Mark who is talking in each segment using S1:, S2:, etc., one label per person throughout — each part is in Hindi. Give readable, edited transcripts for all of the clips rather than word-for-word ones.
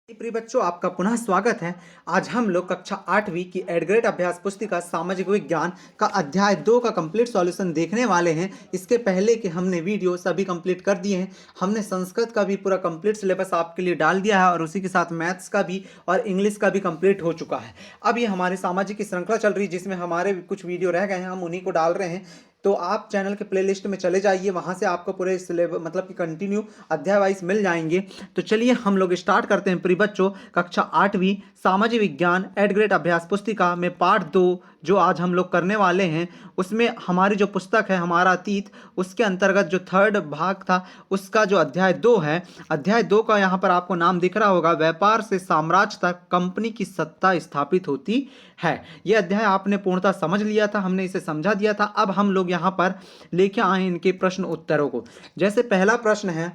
S1: प्रिय बच्चों, आपका पुनः स्वागत है। आज हम लोग कक्षा 8वीं की एडग्रेड अभ्यास पुस्तिका सामाजिक विज्ञान का अध्याय 2 का कंप्लीट सॉल्यूशन देखने वाले हैं। इसके पहले कि हमने वीडियो सभी कंप्लीट कर दिए हैं। हमने संस्कृत का भी पूरा कंप्लीट सिलेबस आपके लिए डाल दिया है और उसी के साथ मैथ्स का भी और इंग्लिश का भी कंप्लीट हो चुका है। अब ये हमारी सामाजिक की श्रृंखला चल रही है जिसमें हमारे कुछ वीडियो रह गए हैं, हम उन्हीं को डाल रहे हैं। तो आप चैनल के प्लेलिस्ट में चले जाइए, वहाँ से आपको पूरे सिलेबस मतलब कि कंटिन्यू अध्याय वाइज मिल जाएंगे। तो चलिए हम लोग स्टार्ट करते हैं। प्रिय बच्चों, कक्षा 8वीं सामाजिक विज्ञान एडग्रेड अभ्यास पुस्तिका में पार्ट 2 जो आज हम लोग करने वाले हैं, उसमें हमारी जो पुस्तक है हमारा अतीत, उसके अंतर्गत जो थर्ड भाग था उसका जो अध्याय 2 है। अध्याय 2 का यहाँ पर आपको नाम दिख रहा होगा, व्यापार से साम्राज्य तक कंपनी की सत्ता स्थापित होती है। यह अध्याय आपने पूर्णतः समझ लिया था, हमने इसे समझा दिया था। अब हम लोग यहाँ पर लेके आए इनके प्रश्न उत्तरों को। जैसे पहला प्रश्न है,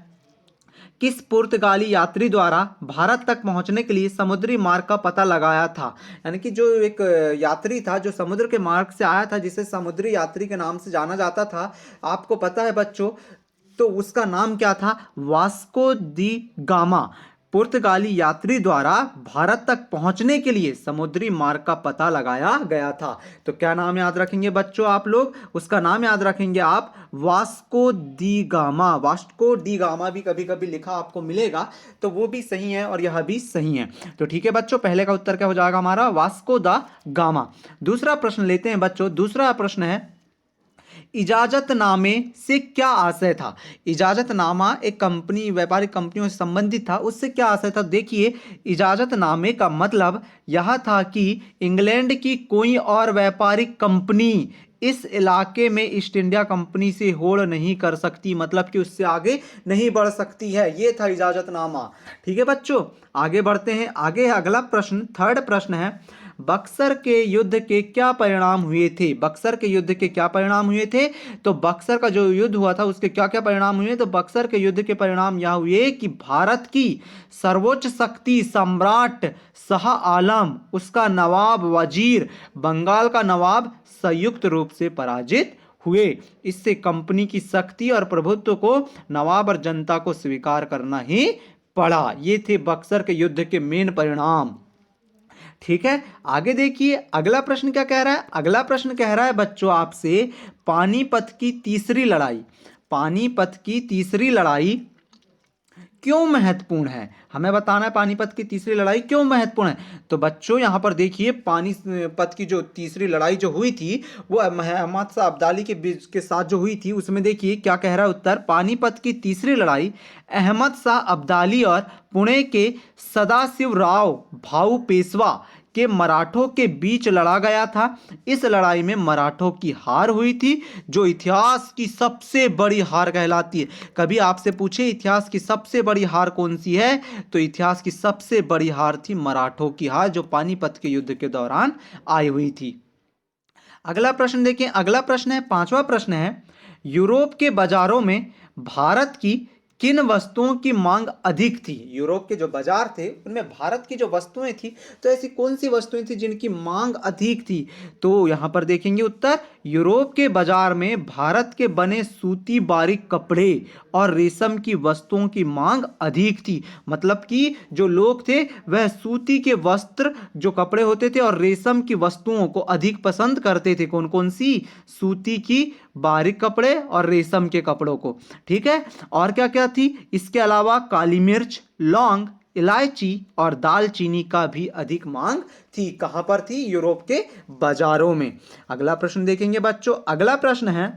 S1: किस पुर्तगाली यात्री द्वारा भारत तक पहुंचने के लिए समुद्री मार्ग का पता लगाया था? यानी कि जो एक यात्री था जो समुद्र के मार्ग से आया था, जिसे समुद्री यात्री के नाम से जाना जाता था, आपको पता है बच्चों, तो उसका नाम क्या था? वास्को दी गामा। पुर्तगाली यात्री द्वारा भारत तक पहुंचने के लिए समुद्री मार्ग का पता लगाया गया था। तो क्या नाम याद रखेंगे बच्चों आप लोग? उसका नाम याद रखेंगे आप, वास्को दी गामा। वास्को डी गामा भी कभी कभी लिखा आपको मिलेगा, तो वो भी सही है और यह भी सही है। तो ठीक है बच्चों, पहले का उत्तर क्या हो जाएगा हमारा? वास्को दा गामा। दूसरा प्रश्न लेते हैं बच्चों। दूसरा प्रश्न है, इजाजतनामे से क्या आशय था? इजाजतनामा एक कंपनी, व्यापारिक कंपनियों से संबंधित था, उससे क्या आशय था? देखिए, इजाजतनामे का मतलब यह था कि इंग्लैंड की कोई और व्यापारिक कंपनी इस इलाके में ईस्ट इंडिया कंपनी से होड़ नहीं कर सकती, मतलब कि उससे आगे नहीं बढ़ सकती है। ये था इजाजतनामा। ठीक है बच्चों, आगे बढ़ते हैं। आगे अगला प्रश्न, थर्ड प्रश्न है, बक्सर के युद्ध के क्या परिणाम हुए थे? बक्सर के युद्ध के क्या परिणाम हुए थे? तो बक्सर का जो युद्ध हुआ था उसके क्या क्या परिणाम हुए? तो बक्सर के युद्ध के परिणाम यह हुए कि भारत की सर्वोच्च शक्ति सम्राट शाह आलम, उसका नवाब वजीर, बंगाल का नवाब संयुक्त रूप से पराजित हुए। इससे कंपनी की शक्ति और प्रभुत्व को नवाब और जनता को स्वीकार करना ही पड़ा। ये थे बक्सर के युद्ध के मेन परिणाम। ठीक है, आगे देखिए अगला प्रश्न क्या कह रहा है। अगला प्रश्न कह रहा है बच्चों आपसे, पानीपत की तीसरी लड़ाई, पानीपत की तीसरी लड़ाई क्यों महत्वपूर्ण है? हमें बताना है पानीपत की तीसरी लड़ाई क्यों महत्वपूर्ण है। तो बच्चों यहां पर देखिए, पानीपत की जो तीसरी लड़ाई जो हुई थी वो अहमद शाह अब्दाली के बीच के साथ जो हुई थी, उसमें देखिए क्या कह रहा है उत्तर। पानीपत की तीसरी लड़ाई अहमद शाह अब्दाली और पुणे के सदाशिवराव भाऊ पेशवा के मराठों के बीच लड़ा गया था। इस लड़ाई में मराठों की हार हुई थी, जो इतिहास की सबसे बड़ी हार कहलाती है। कभी आपसे पूछे इतिहास की सबसे बड़ी हार कौन सी है, तो इतिहास की सबसे बड़ी हार थी मराठों की हार, जो पानीपत के युद्ध के दौरान आई हुई थी। अगला प्रश्न देखें। अगला प्रश्न है, पांचवा प्रश्न है, यूरोप के बाजारों में भारत की किन वस्तुओं की मांग अधिक थी? यूरोप के जो बाजार थे उनमें भारत की जो वस्तुएं थी, तो ऐसी कौन सी वस्तुएं थी जिनकी मांग अधिक थी? तो यहां पर देखेंगे उत्तर, यूरोप के बाजार में भारत के बने सूती बारीक कपड़े और रेशम की वस्तुओं की मांग अधिक थी। मतलब कि जो लोग थे वह सूती के वस्त्र, जो कपड़े होते थे, और रेशम की वस्तुओं को अधिक पसंद करते थे। कौन कौन सी? सूती की बारीक कपड़े और रेशम के कपड़ों को। ठीक है, और क्या क्या थी इसके अलावा? काली मिर्च, लौंग, इलायची और दालचीनी का भी अधिक मांग थी। कहां पर थी? यूरोप के बाजारों में। अगला प्रश्न देखेंगे बच्चों। अगला प्रश्न है,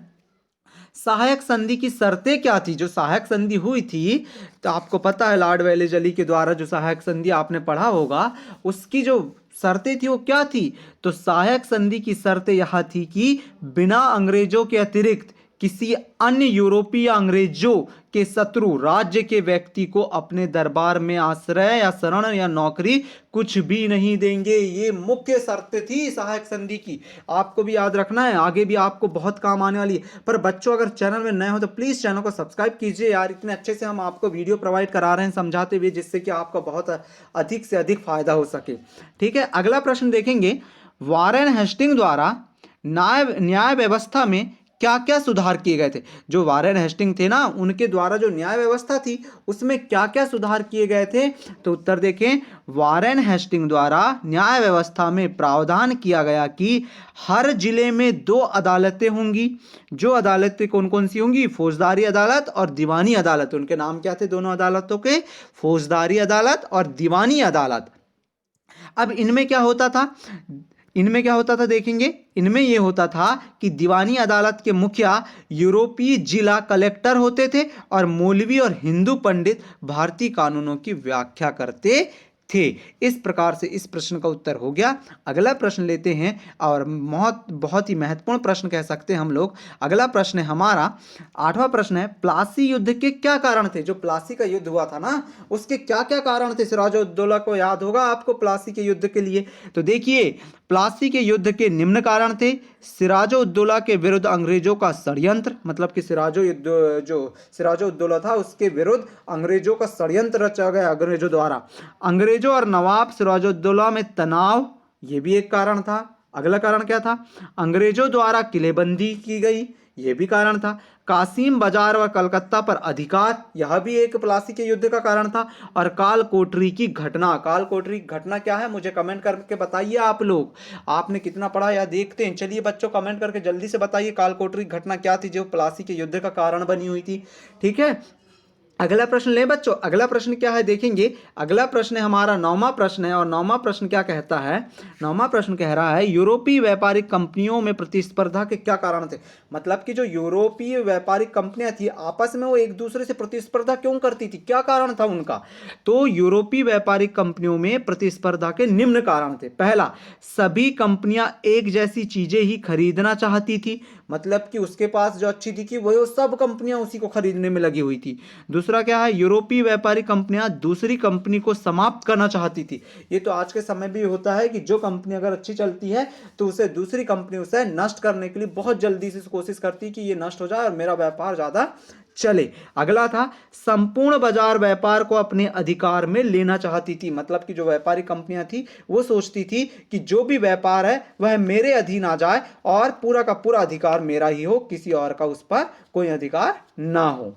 S1: सहायक संधि की शर्तें क्या थी? जो सहायक संधि हुई थी, तो आपको पता है लॉर्ड वेलेजली के द्वारा जो सहायक संधि आपने पढ़ा होगा, उसकी जो शर्तें थी वो क्या थी? तो सहायक संधि की शर्तें यह थी कि बिना अंग्रेजों के अतिरिक्त किसी अन्य यूरोपीय अंग्रेजों के शत्रु राज्य के व्यक्ति को अपने दरबार में आश्रय या शरण या नौकरी कुछ भी नहीं देंगे। ये मुख्य शर्त थी सहायक संधि की। आपको भी याद रखना है, आगे भी आपको बहुत काम आने वाली है। पर बच्चों, अगर चैनल में नए हो तो प्लीज चैनल को सब्सक्राइब कीजिए यार, इतने अच्छे से हम आपको वीडियो प्रोवाइड करा रहे हैं समझाते हुए, जिससे कि आपका बहुत अधिक से अधिक फायदा हो सके। ठीक है, अगला प्रश्न देखेंगे, वारेन हेस्टिंग द्वारा न्याय व्यवस्था में क्या क्या सुधार किए गए थे। जो वारेन हेस्टिंग थे ना, उनके द्वारा जो न्याय व्यवस्था थी उसमें क्या क्या सुधार किए गए थे। तो उत्तर देखें, वारेन हेस्टिंग द्वारा न्याय व्यवस्था में प्रावधान किया गया कि हर जिले में 2 अदालतें होंगी। जो अदालतें कौन कौन सी होंगी? फौजदारी अदालत और दीवानी अदालत। उनके नाम क्या थे दोनों अदालतों के? फौजदारी अदालत और दीवानी अदालत। अब इनमें क्या होता था देखेंगे। इनमें यह होता था कि दीवानी अदालत के मुखिया यूरोपीय जिला कलेक्टर होते थे और मौलवी और हिंदू पंडित भारतीय कानूनों की व्याख्या करते थे। इस प्रकार से इस प्रश्न का उत्तर हो गया। अगला प्रश्न लेते हैं, और बहुत बहुत ही महत्वपूर्ण प्रश्न कह सकते हैं हम लोग। अगला प्रश्न है हमारा 8वां प्रश्न है, प्लासी युद्ध के क्या कारण थे? जो प्लासी का युद्ध हुआ था ना, उसके क्या क्या कारण थे? सिराजुद्दौला को याद होगा आपको प्लासी के युद्ध के लिए। तो देखिए, प्लासी के युद्ध के निम्न कारण थे। सिराजुद्दौला के विरुद्ध अंग्रेजों का षड्यंत्र, मतलब कि सिराजुद्दौला था उसके विरुद्ध अंग्रेजों का षड्यंत्र रचा गया अंग्रेजों द्वारा। अंग्रेजों और नवाब सिराजुद्दौला में तनाव, यह भी एक कारण था। अगला कारण क्या था? अंग्रेजों द्वारा किलेबंदी की गई, यह भी कारण था। कासिम बाजार व कलकत्ता पर अधिकार, यह भी एक प्लासी के युद्ध का कारण था। और काल कोठरी की घटना, काल कोठरी की घटना क्या है मुझे कमेंट करके बताइए आप लोग, आपने कितना पढ़ा या देखते हैं। चलिए बच्चों, कमेंट करके जल्दी से बताइए काल कोठरी की घटना क्या थी जो प्लासी के युद्ध का कारण बनी हुई थी। ठीक है, अगला प्रश्न ले बच्चों। अगला प्रश्न क्या है देखेंगे। अगला प्रश्न है हमारा 9वां प्रश्न है, और 9वां प्रश्न क्या कहता है? 9वां प्रश्न कह रहा है, यूरोपीय व्यापारिक कंपनियों में प्रतिस्पर्धा के क्या कारण थे? मतलब कि जो यूरोपीय व्यापारिक कंपनियां थी आपस में वो एक दूसरे से प्रतिस्पर्धा क्यों करती थी, क्या कारण था उनका? तो यूरोपीय व्यापारिक कंपनियों में प्रतिस्पर्धा के निम्न कारण थे। पहला, सभी कंपनियां एक जैसी चीजें ही खरीदना चाहती थी, मतलब कि उसके पास जो अच्छी थी कि वही सब कंपनियां उसी को खरीदने में लगी हुई थी। दूसरा क्या है, यूरोपीय व्यापारी कंपनियां दूसरी कंपनी को समाप्त करना चाहती थी। ये तो आज के समय भी होता है कि जो कंपनी अगर अच्छी चलती है तो उसे दूसरी कंपनी उसे नष्ट करने के लिए बहुत जल्दी से कोशिश करती है कि ये नष्ट हो जाए और मेरा व्यापार ज्यादा चले। अगला था, संपूर्ण बाजार व्यापार को अपने अधिकार में लेना चाहती थी, मतलब कि जो व्यापारी कंपनियां थी वो सोचती थी कि जो भी व्यापार है वह मेरे अधीन आ जाए और पूरा का पूरा अधिकार मेरा ही हो, किसी और का उस पर कोई अधिकार ना हो।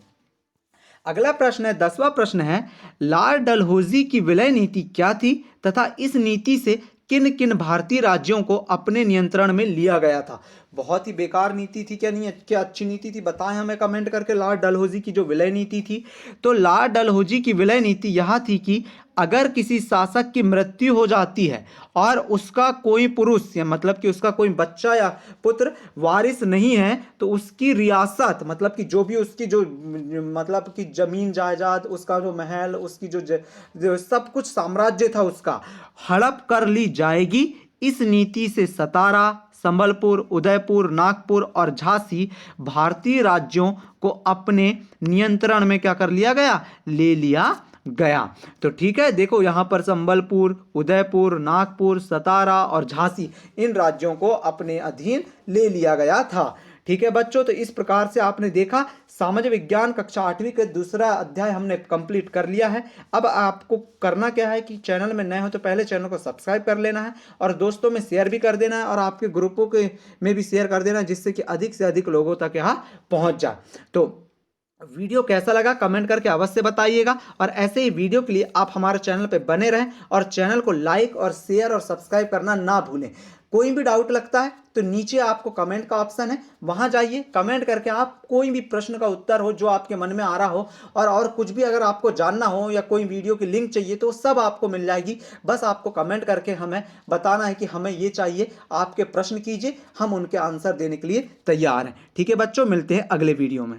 S1: अगला प्रश्न है 10वां प्रश्न है, लॉर्ड डलहौजी की विलय नीति क्या थी तथा इस नीति से किन किन भारतीय राज्यों को अपने नियंत्रण में लिया गया था? बहुत ही बेकार नीति थी क्या? नहीं, क्या अच्छी नीति थी? बताएं हमें कमेंट करके। लॉर्ड डलहौजी की जो विलय नीति थी, तो लॉर्ड डलहौजी की विलय नीति यह थी कि अगर किसी शासक की मृत्यु हो जाती है और उसका कोई पुरुष या मतलब कि उसका कोई बच्चा या पुत्र वारिस नहीं है, तो उसकी रियासत, मतलब कि जो भी उसकी जो मतलब कि जमीन जायदाद, उसका जो महल, उसकी जो सब कुछ साम्राज्य था उसका हड़प कर ली जाएगी। इस नीति से सतारा, संबलपुर, उदयपुर, नागपुर और झांसी भारतीय राज्यों को अपने नियंत्रण में क्या कर लिया गया? ले लिया गया। तो ठीक है, देखो यहां पर संबलपुर, उदयपुर, नागपुर, सतारा और झांसी, इन राज्यों को अपने अधीन ले लिया गया था। ठीक है बच्चों, तो इस प्रकार से आपने देखा सामाजिक विज्ञान कक्षा 8वीं का दूसरा अध्याय हमने कंप्लीट कर लिया है। अब आपको करना क्या है कि चैनल में नए हो तो पहले चैनल को सब्सक्राइब कर लेना है और दोस्तों में शेयर भी कर देना है और आपके ग्रुपों के में भी शेयर कर देना है, जिससे कि अधिक से अधिक लोगों तक यह पहुंच जाए। तो वीडियो कैसा लगा कमेंट करके अवश्य बताइएगा, और ऐसे ही वीडियो के लिए आप हमारे चैनल पर बने रहें और चैनल को लाइक और शेयर और सब्सक्राइब करना ना भूलें। कोई भी डाउट लगता है तो नीचे आपको कमेंट का ऑप्शन है, वहां जाइए, कमेंट करके आप कोई भी प्रश्न का उत्तर हो जो आपके मन में आ रहा हो, और कुछ भी अगर आपको जानना हो या कोई वीडियो की लिंक चाहिए तो सब आपको मिल जाएगी। बस आपको कमेंट करके हमें बताना है कि हमें ये चाहिए, आपके प्रश्न कीजिए, हम उनके आंसर देने के लिए तैयार हैं। ठीक है बच्चों, मिलते हैं अगले वीडियो में।